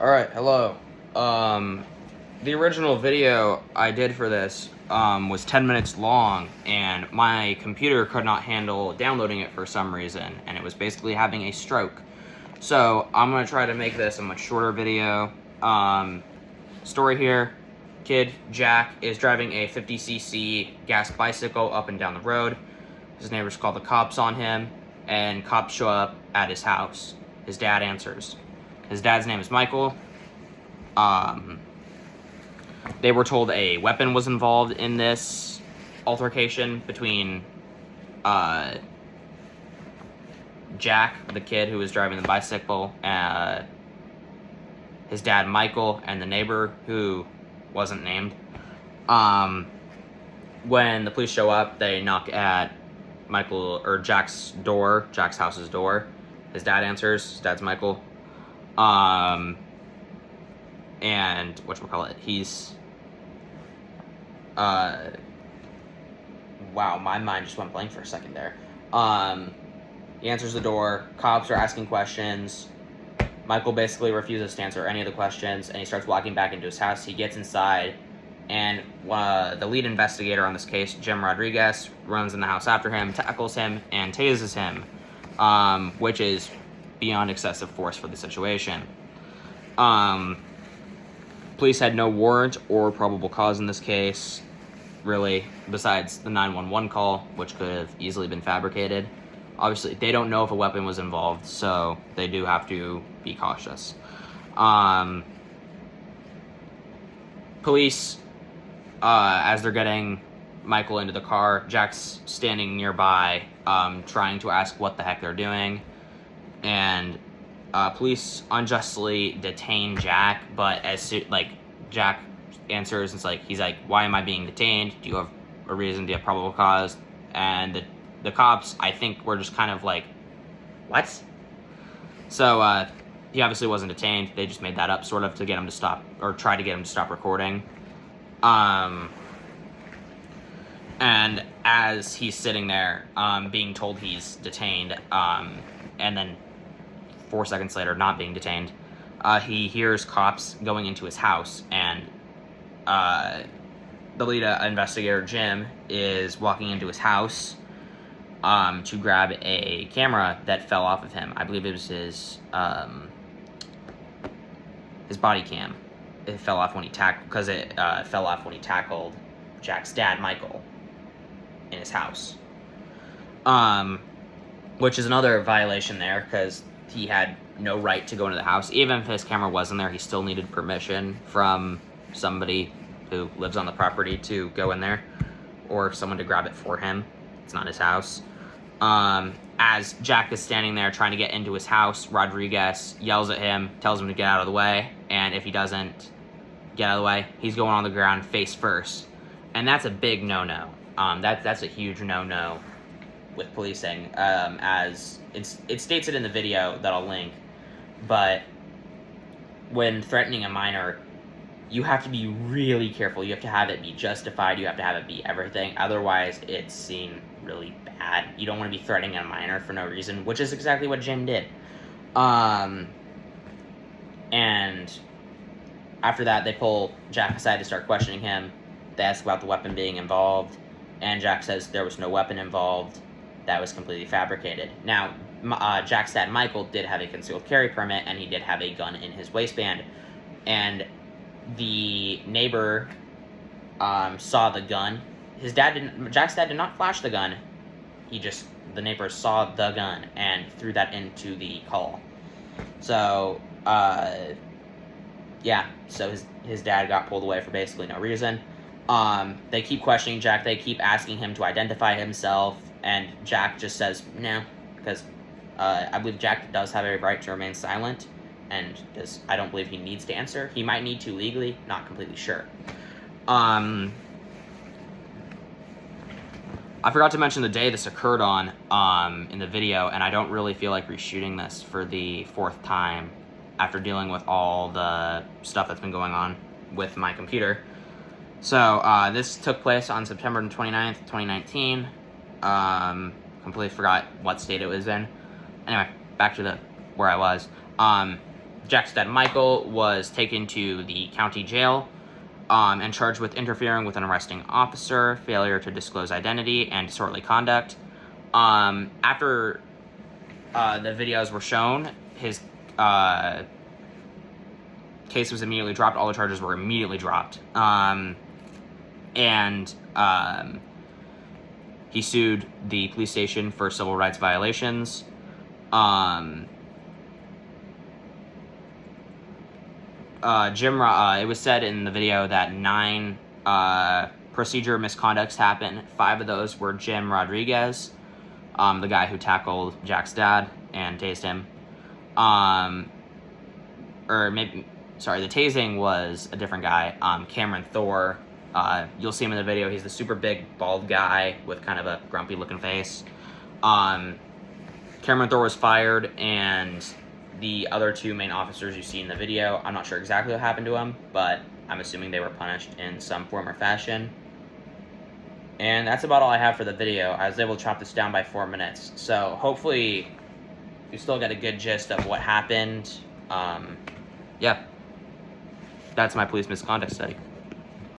Alright, hello. The original video I did for this was 10 minutes long, and my computer could not handle downloading it for some reason, and it was basically having a stroke. So I'm going to try to make this a much shorter video. Story here, kid Jack is driving a 50cc gas bicycle up and down the road. His neighbors call the cops on him, and cops show up at his house. His dad answers. His dad's name is Michael. They were told a weapon was involved in this altercation between Jack, the kid who was driving the bicycle, his dad Michael, and the neighbor who wasn't named. When the police show up, they knock at Jack's door, Jack's house's door. His dad answers. His dad's Michael. And whatchamacallit, he's wow, my mind just went blank for a second there. He answers the door. Cops are asking questions. Michael basically refuses to answer any of the questions, and he starts walking back into his house. He gets inside, and the lead investigator on this case, Jim Rodriguez, runs in the house after him, tackles him, and tases him, which is beyond excessive force for the situation. Police had no warrant or probable cause in this case, really, besides the 911 call, which could have easily been fabricated. Obviously, they don't know if a weapon was involved, so they do have to be cautious. Police, as they're getting Michael into the car, Jack's standing nearby, trying to ask what the heck they're doing, and police unjustly detain Jack, but Jack answers, he's like, why am I being detained? Do you have a reason? Do you have probable cause? And the cops, I think, were just kind of like, what? So he obviously wasn't detained. They just made that up sort of to get him to stop, or try to get him to stop recording. And as he's sitting there, being told he's detained, and then 4 seconds later not being detained, he hears cops going into his house, and the lead investigator, Jim, is walking into his house to grab a camera that fell off of him. I believe it was his body cam. It fell off when he fell off when he tackled Jack's dad, Michael, in his house. Which is another violation there, because he had no right to go into the house. Even if his camera wasn't there, he still needed permission from somebody who lives on the property to go in there, or someone to grab it for him. It's not his house. As Jack is standing there trying to get into his house, Rodriguez yells at him, tells him to get out of the way, and if he doesn't get out of the way, he's going on the ground face first. And that's a big no-no. That's a huge no-no with policing, as it states it in the video that I'll link, but when threatening a minor, you have to be really careful. You have to have it be justified. You have to have it be everything. Otherwise, it's seen really bad. You don't want to be threatening a minor for no reason, which is exactly what Jim did. And after that, they pull Jack aside to start questioning him. They ask about the weapon being involved, and Jack says there was no weapon involved. That was completely fabricated. Now, Jack's dad, Michael, did have a concealed carry permit, and he did have a gun in his waistband. And the neighbor saw the gun. Jack's dad did not flash the gun. The neighbor saw the gun and threw that into the call. So, yeah, so his dad got pulled away for basically no reason. They keep questioning Jack. They keep asking him to identify himself, and Jack just says no, because I believe Jack does have a right to remain silent, and I don't believe he needs to answer. He might need to legally, not completely sure. I forgot to mention the day this occurred on in the video, and I don't really feel like reshooting this for the 4th time after dealing with all the stuff that's been going on with my computer. So this took place on September 29th, 2019. Completely forgot what state it was in. Anyway, back to where I was. Jack's dad, Michael, was taken to the county jail and charged with interfering with an arresting officer, failure to disclose identity, and disorderly conduct. After the videos were shown, his case was immediately dropped. All the charges were immediately dropped. He sued the police station for civil rights violations. It was said in the video that 9 procedure misconducts happened. 5 of those were Jim Rodriguez, the guy who tackled Jack's dad and tased him. The tasing was a different guy, Cameron Thor. You'll see him in the video. He's the super big, bald guy with kind of a grumpy looking face. Cameron Thor was fired, and the other 2 main officers you see in the video, I'm not sure exactly what happened to them, but I'm assuming they were punished in some form or fashion. And that's about all I have for the video. I was able to chop this down by 4 minutes, so hopefully you still get a good gist of what happened. Yeah, that's my police misconduct study.